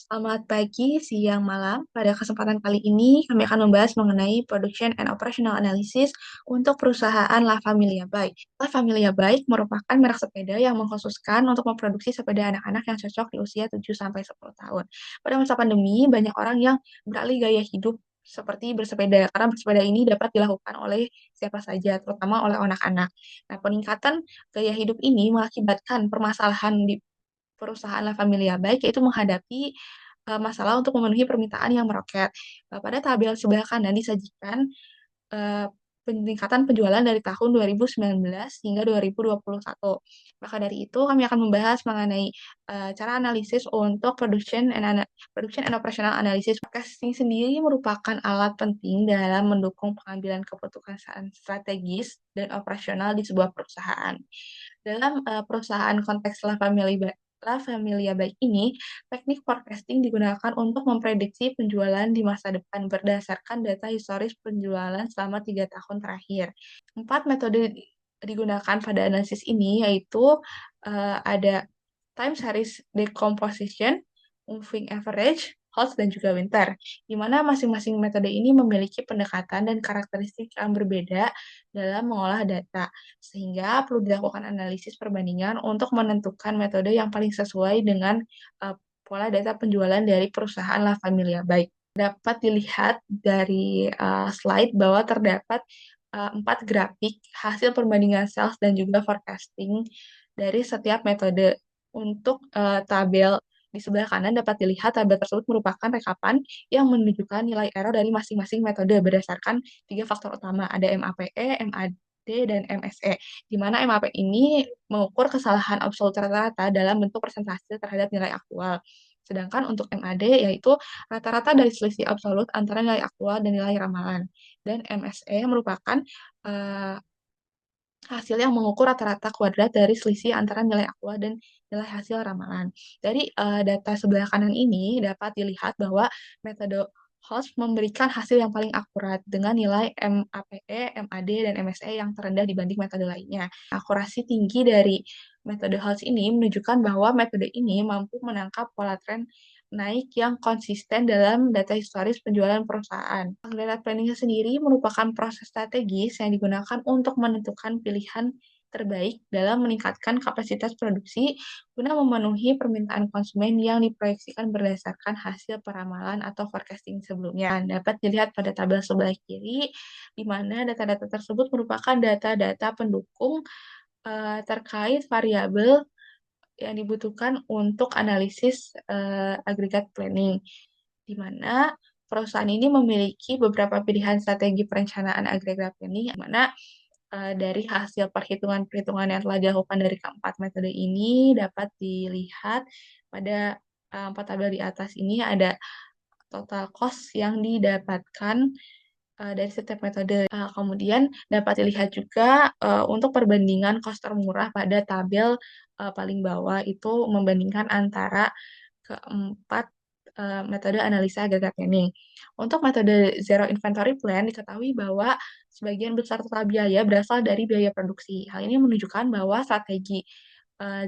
Selamat pagi, siang, malam. Pada kesempatan kali ini, kami akan membahas mengenai Production and Operational Analysis untuk perusahaan La Familia Bike. La Familia Bike merupakan merek sepeda yang mengkhususkan untuk memproduksi sepeda anak-anak yang cocok di usia 7-10 tahun. Pada masa pandemi, banyak orang yang beralih gaya hidup seperti bersepeda, karena bersepeda ini dapat dilakukan oleh siapa saja, terutama oleh anak-anak. Nah, peningkatan gaya hidup ini mengakibatkan permasalahan di perusahaan La Familia Bike, yaitu menghadapi masalah untuk memenuhi permintaan yang meroket. Pada tabel sebelah kanan disajikan eee, peningkatan penjualan dari tahun 2019 hingga 2021. Maka dari itu kami akan membahas mengenai cara analisis untuk production and operational analysis. Forecasting sendiri merupakan alat penting dalam mendukung pengambilan keputusan strategis dan operasional di sebuah perusahaan. Dalam perusahaan konteks La Familia Bike ini, teknik forecasting digunakan untuk memprediksi penjualan di masa depan berdasarkan data historis penjualan selama 3 tahun terakhir. 4 metode digunakan pada analisis ini yaitu ada time series decomposition, moving average, Holtz, dan juga Winter, di mana masing-masing metode ini memiliki pendekatan dan karakteristik yang berbeda dalam mengolah data, sehingga perlu dilakukan analisis perbandingan untuk menentukan metode yang paling sesuai dengan pola data penjualan dari perusahaan La Familia Bike. Dapat dilihat dari slide bahwa terdapat 4 grafik hasil perbandingan sales dan juga forecasting dari setiap metode. Untuk tabel di sebelah kanan dapat dilihat tabel tersebut merupakan rekapan yang menunjukkan nilai error dari masing-masing metode berdasarkan 3 faktor utama, ada MAPE, MAD, dan MSE, di mana MAP ini mengukur kesalahan absolut rata-rata dalam bentuk persentase terhadap nilai aktual. Sedangkan untuk MAD yaitu rata-rata dari selisih absolut antara nilai aktual dan nilai ramalan. Dan MSE merupakan uh, hasil yang mengukur rata-rata kuadrat dari selisih antara nilai aktual dan nilai hasil ramalan. Dari data sebelah kanan ini dapat dilihat bahwa metode Holtz memberikan hasil yang paling akurat dengan nilai MAPE, MAD, dan MSE yang terendah dibanding metode lainnya. Akurasi tinggi dari metode Holtz ini menunjukkan bahwa metode ini mampu menangkap pola tren naik yang konsisten dalam data historis penjualan perusahaan. Data planning sendiri merupakan proses strategis yang digunakan untuk menentukan pilihan terbaik dalam meningkatkan kapasitas produksi guna memenuhi permintaan konsumen yang diproyeksikan berdasarkan hasil peramalan atau forecasting sebelumnya. Dapat dilihat pada tabel sebelah kiri, di mana data-data tersebut merupakan data-data pendukung terkait variabel yang dibutuhkan untuk analisis agregat planning, di mana perusahaan ini memiliki beberapa pilihan strategi perencanaan agregat planning, di mana dari hasil perhitungan-perhitungan yang telah dilakukan dari keempat metode ini dapat dilihat pada 4 tabel di atas ini ada total cost yang didapatkan dari setiap metode. Kemudian dapat dilihat juga untuk perbandingan cost termurah pada tabel paling bawah itu membandingkan antara keempat metode analisa gagal planning. Untuk metode Zero Inventory Plan diketahui bahwa sebagian besar total biaya berasal dari biaya produksi. Hal ini menunjukkan bahwa strategi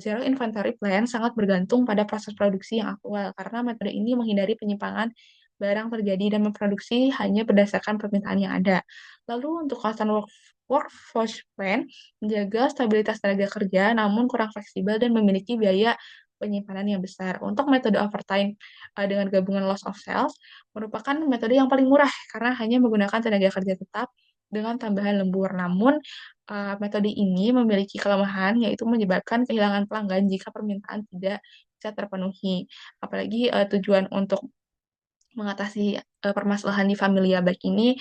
Zero Inventory Plan sangat bergantung pada proses produksi yang aktual, karena metode ini menghindari penyimpangan barang terjadi dan memproduksi hanya berdasarkan permintaan yang ada. Lalu untuk constant workforce plan, menjaga stabilitas tenaga kerja namun kurang fleksibel dan memiliki biaya penyimpanan yang besar. Untuk metode overtime dengan gabungan loss of sales, merupakan metode yang paling murah karena hanya menggunakan tenaga kerja tetap dengan tambahan lembur. Namun, metode ini memiliki kelemahan, yaitu menyebabkan kehilangan pelanggan jika permintaan tidak bisa terpenuhi. Apalagi tujuan untuk mengatasi permasalahan di Familia Bike ini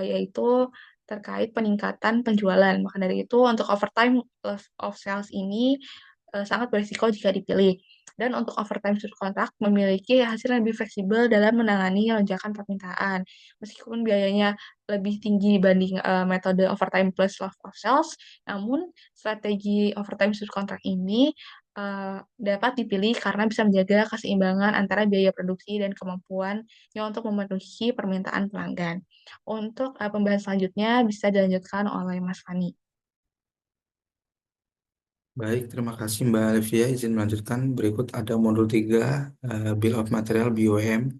yaitu terkait peningkatan penjualan. Maka dari itu untuk overtime loss of sales ini sangat berisiko jika dipilih. Dan untuk overtime subkontrak memiliki hasil yang lebih fleksibel dalam menangani lonjakan permintaan. Meskipun biayanya lebih tinggi dibanding metode overtime plus loss of sales, namun strategi overtime subkontrak ini dapat dipilih karena bisa menjaga keseimbangan antara biaya produksi dan kemampuannya untuk memenuhi permintaan pelanggan. Untuk pembahasan selanjutnya bisa dilanjutkan oleh Mas Fani. Baik, terima kasih Mbak Alivia. Izin melanjutkan. Berikut ada modul 3, Bill of Material BOM.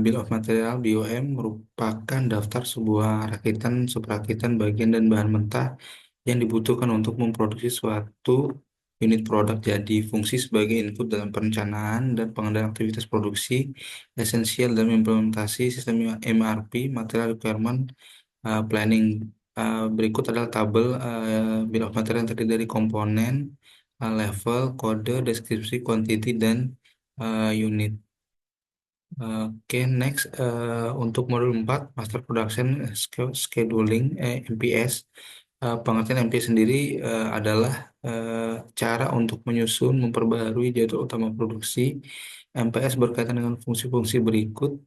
Bill of Material BOM merupakan daftar sebuah rakitan, subrakitan, bagian, dan bahan mentah yang dibutuhkan untuk memproduksi suatu unit produk. Jadi, fungsi sebagai input dalam perencanaan dan pengendalian aktivitas produksi, esensial dalam implementasi sistem MRP, Material Requirement Planning. Berikut adalah tabel bill of material yang terdiri dari komponen, level, kode, deskripsi, quantity, dan unit. Oke, next. Untuk modul 4 Master Production Scheduling, MPS. Pengertian MPS sendiri adalah cara untuk menyusun, memperbaharui jadwal utama produksi. MPS berkaitan dengan fungsi-fungsi berikut.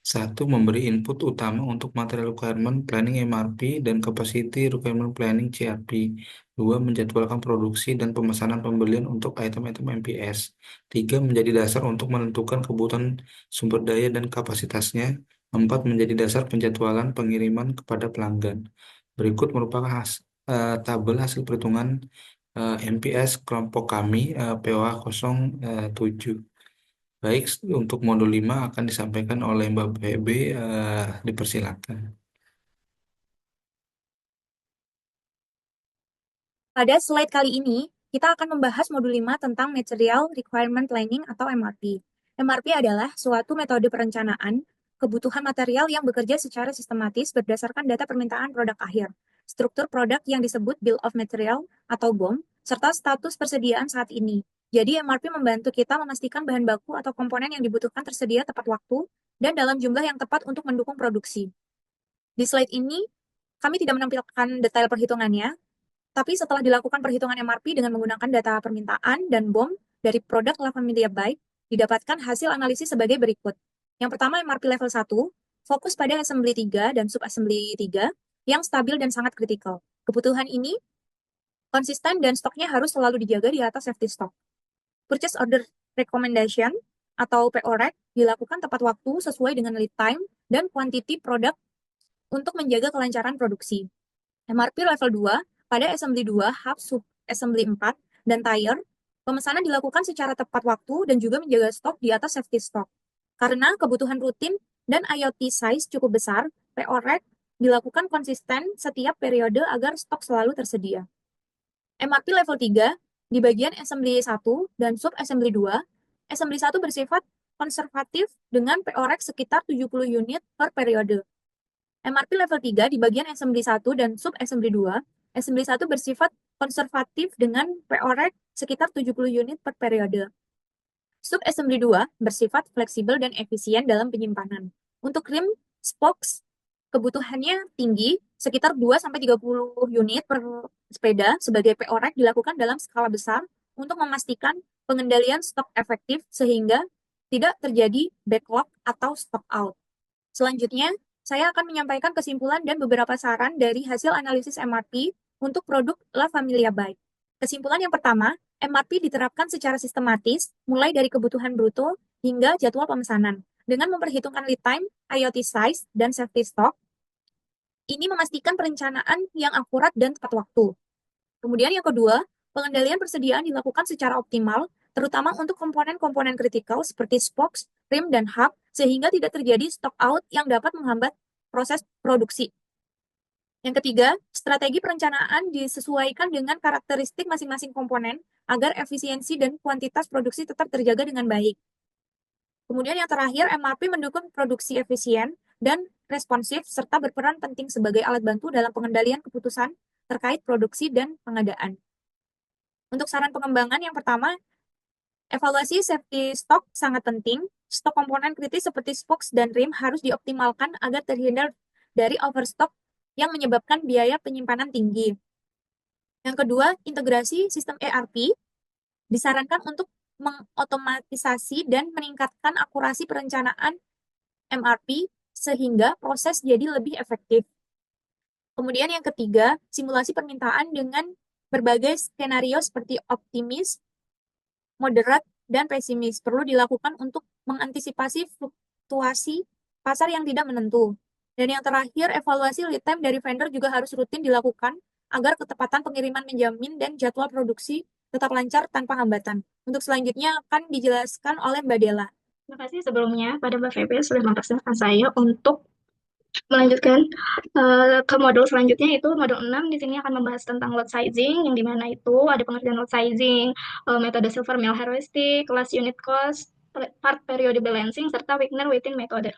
Satu, memberi input utama untuk material requirement planning MRP dan capacity requirement planning CRP. Dua, menjadwalkan produksi dan pemesanan pembelian untuk item-item MPS. Tiga, menjadi dasar untuk menentukan kebutuhan sumber daya dan kapasitasnya. Empat, menjadi dasar penjadwalan pengiriman kepada pelanggan. Berikut merupakan tabel hasil perhitungan MPS kelompok kami POA 07. Baik, untuk modul 5 akan disampaikan oleh Mbak Bebe, dipersilakan. Pada slide kali ini, kita akan membahas modul 5 tentang Material Requirement Planning atau MRP. MRP adalah suatu metode perencanaan kebutuhan material yang bekerja secara sistematis berdasarkan data permintaan produk akhir, struktur produk yang disebut Bill of Material atau BOM, serta status persediaan saat ini. Jadi MRP membantu kita memastikan bahan baku atau komponen yang dibutuhkan tersedia tepat waktu dan dalam jumlah yang tepat untuk mendukung produksi. Di slide ini, kami tidak menampilkan detail perhitungannya, tapi setelah dilakukan perhitungan MRP dengan menggunakan data permintaan dan BOM dari produk La Familia Bike, didapatkan hasil analisis sebagai berikut. Yang pertama, MRP level 1, fokus pada assembly 3 dan sub-assembly 3 yang stabil dan sangat kritikal. Kebutuhan ini konsisten dan stoknya harus selalu dijaga di atas safety stock. Purchase Order Recommendation atau POREC dilakukan tepat waktu sesuai dengan lead time dan quantity produk untuk menjaga kelancaran produksi. MRP level 2 pada assembly 2, hub, sub assembly 4, dan tire, pemesanan dilakukan secara tepat waktu dan juga menjaga stok di atas safety stock. Karena kebutuhan rutin dan IoT size cukup besar, PO-REC dilakukan konsisten setiap periode agar stok selalu tersedia. MRP level 3, di bagian assembly 1 dan sub assembly 2, assembly 1 bersifat konservatif dengan PO-REC sekitar 70 unit per periode. MRP level 3 di bagian assembly 1 dan sub assembly 2, assembly 1 bersifat konservatif dengan PO-REC sekitar 70 unit per periode. Sub assembly 2 bersifat fleksibel dan efisien dalam penyimpanan. Untuk rim, spokes, kebutuhannya tinggi, sekitar 2-30 unit per sepeda sebagai PO-REC dilakukan dalam skala besar untuk memastikan pengendalian stok efektif sehingga tidak terjadi backlog atau stock out. Selanjutnya, saya akan menyampaikan kesimpulan dan beberapa saran dari hasil analisis MRP untuk produk La Familia Bike. Kesimpulan yang pertama, MRP diterapkan secara sistematis, mulai dari kebutuhan bruto hingga jadwal pemesanan. Dengan memperhitungkan lead time, IoT size, dan safety stock, ini memastikan perencanaan yang akurat dan tepat waktu. Kemudian yang kedua, pengendalian persediaan dilakukan secara optimal, terutama untuk komponen-komponen kritikal seperti spokes, rim, dan hub, sehingga tidak terjadi stock out yang dapat menghambat proses produksi. Yang ketiga, strategi perencanaan disesuaikan dengan karakteristik masing-masing komponen agar efisiensi dan kuantitas produksi tetap terjaga dengan baik. Kemudian yang terakhir, MRP mendukung produksi efisien dan responsif serta berperan penting sebagai alat bantu dalam pengendalian keputusan terkait produksi dan pengadaan. Untuk saran pengembangan yang pertama, evaluasi safety stock sangat penting. Stok komponen kritis seperti spokes dan rim harus dioptimalkan agar terhindar dari overstock yang menyebabkan biaya penyimpanan tinggi. Yang kedua, integrasi sistem ERP disarankan untuk mengotomatisasi dan meningkatkan akurasi perencanaan MRP sehingga proses jadi lebih efektif. Kemudian yang ketiga, simulasi permintaan dengan berbagai skenario seperti optimis, moderat, dan pesimis perlu dilakukan untuk mengantisipasi fluktuasi pasar yang tidak menentu. Dan yang terakhir, evaluasi lead time dari vendor juga harus rutin dilakukan agar ketepatan pengiriman menjamin dan jadwal produksi tetap lancar tanpa hambatan. Untuk selanjutnya akan dijelaskan oleh Mbak Dela. Terima kasih sebelumnya pada Mbak Feby sudah mempersilahkan saya untuk melanjutkan ke modul selanjutnya, yaitu modul 6. Di sini akan membahas tentang load sizing, yang dimana itu ada pengertian load sizing, metode Silvermeal heuristic, last unit cost, part period balancing, serta Wigner-Wittin metode.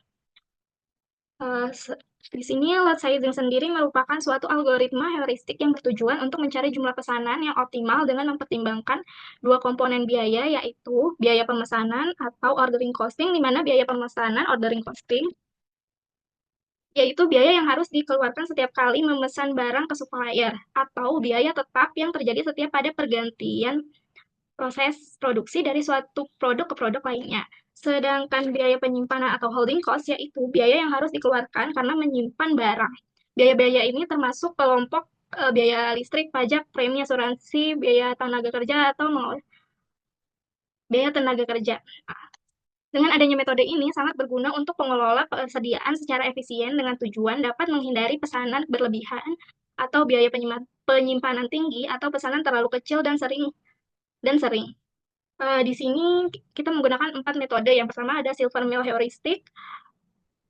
Di sini load sizing sendiri merupakan suatu algoritma heuristik yang bertujuan untuk mencari jumlah pesanan yang optimal dengan mempertimbangkan dua komponen biaya, yaitu biaya pemesanan atau ordering costing, di mana biaya pemesanan ordering costing yaitu biaya yang harus dikeluarkan setiap kali memesan barang ke supplier, atau biaya tetap yang terjadi setiap pada pergantian proses produksi dari suatu produk ke produk lainnya. Sedangkan biaya penyimpanan atau holding cost yaitu biaya yang harus dikeluarkan karena menyimpan barang. Biaya-biaya ini termasuk kelompok biaya listrik, pajak, premi asuransi, biaya tenaga kerja, atau biaya tenaga kerja. Dengan adanya metode ini sangat berguna untuk pengelola persediaan secara efisien dengan tujuan dapat menghindari pesanan berlebihan atau biaya penyimpanan tinggi atau pesanan terlalu kecil dan sering. Di sini kita menggunakan 4 metode. Yang pertama ada Silvermeal heuristic,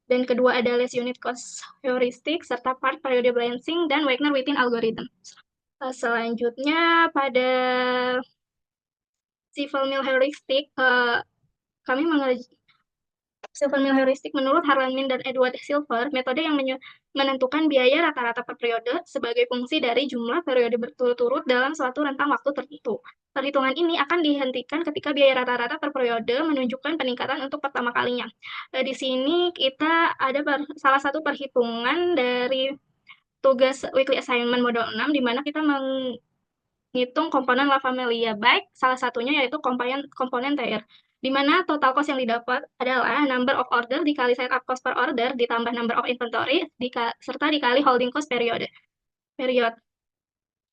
dan kedua ada last unit cost heuristic, serta part period balancing, dan Wigner-Wittin algorithm. Selanjutnya pada Silvermeal heuristic, kami Silvermeal heuristic menurut Harlan dan Edward Silver, metode yang menentukan biaya rata-rata per periode sebagai fungsi dari jumlah periode berturut-turut dalam suatu rentang waktu tertentu. Perhitungan ini akan dihentikan ketika biaya rata-rata per periode menunjukkan peningkatan untuk pertama kalinya. Di sini kita ada salah satu perhitungan dari tugas weekly assignment model 6, di mana kita menghitung komponen La Familia, baik salah satunya yaitu komponen TR, di mana total cost yang didapat adalah number of order dikali setup cost per order ditambah number of inventory serta dikali holding cost period.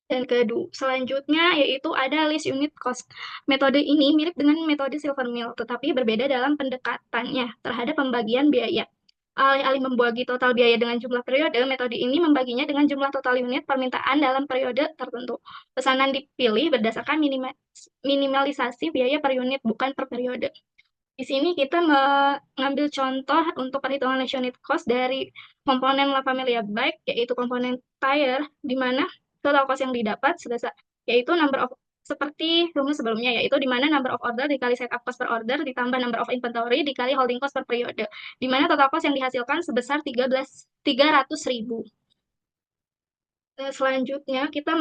Dan selanjutnya yaitu ada list unit cost. Metode ini mirip dengan metode Silvermeal, tetapi berbeda dalam pendekatannya terhadap pembagian biaya. Alih-alih membagi total biaya dengan jumlah periode, metode ini membaginya dengan jumlah total unit permintaan dalam periode tertentu. Pesanan dipilih berdasarkan minimalisasi biaya per unit, bukan per periode. Di sini kita mengambil contoh untuk perhitungan list unit cost dari komponen La Familia Bike, yaitu komponen tire, di mana total cost yang didapat sebesar yaitu number of, seperti rumus sebelumnya, yaitu di mana number of order dikali setup cost per order ditambah number of inventory dikali holding cost per periode, di mana total cost yang dihasilkan sebesar 300.000. Selanjutnya kita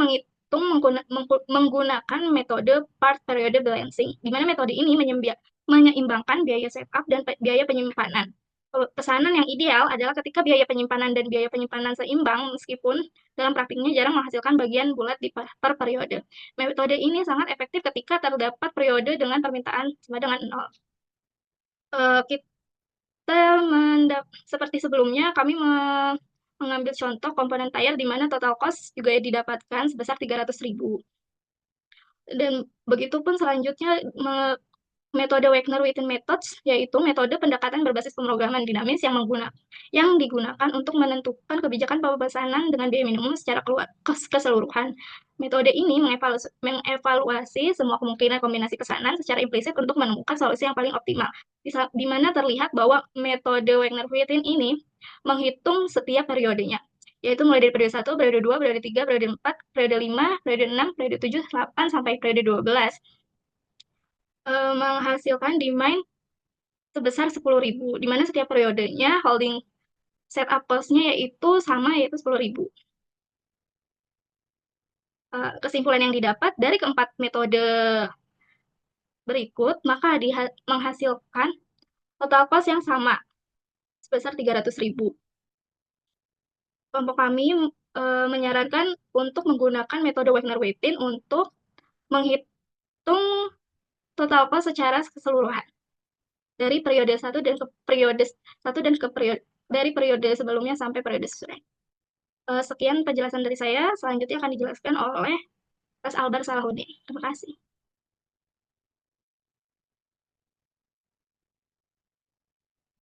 menggunakan metode part period balancing, di mana metode ini menyeimbangkan biaya setup dan biaya penyimpanan. Pesanan yang ideal adalah ketika biaya penyimpanan dan biaya penyimpanan seimbang, meskipun dalam praktiknya jarang menghasilkan bagian bulat per periode. Metode ini sangat efektif ketika terdapat periode dengan permintaan sama dengan 0. Seperti sebelumnya, kami mengambil contoh komponen tire di mana total cost juga didapatkan sebesar 300.000. Dan begitu pun selanjutnya metode Wigner-Wittin methods, yaitu metode pendekatan berbasis pemrograman dinamis yang digunakan untuk menentukan kebijakan pemesanan dengan biaya minimum secara keseluruhan. Metode ini mengevaluasi semua kemungkinan kombinasi pesanan secara implisit untuk menemukan solusi yang paling optimal, di mana terlihat bahwa metode Wigner-Wittin ini menghitung setiap periodenya, yaitu mulai dari periode 1, periode 2, periode 3, periode 4, periode 5, periode 6, periode 7, 8, sampai periode 12. Menghasilkan demand sebesar 10.000, di mana setiap periodenya holding setup cost-nya yaitu 10.000. Kesimpulan yang didapat dari keempat metode berikut, maka menghasilkan total cost yang sama sebesar 300.000. Kelompok kami menyarankan untuk menggunakan metode Wigner-Wittin untuk menghitung total cost secara keseluruhan dari periode 1 dan ke dari periode sebelumnya sampai periode sesuai. Sekian penjelasan dari saya. Selanjutnya akan dijelaskan oleh Mas Albar Salahuddin. Terima kasih.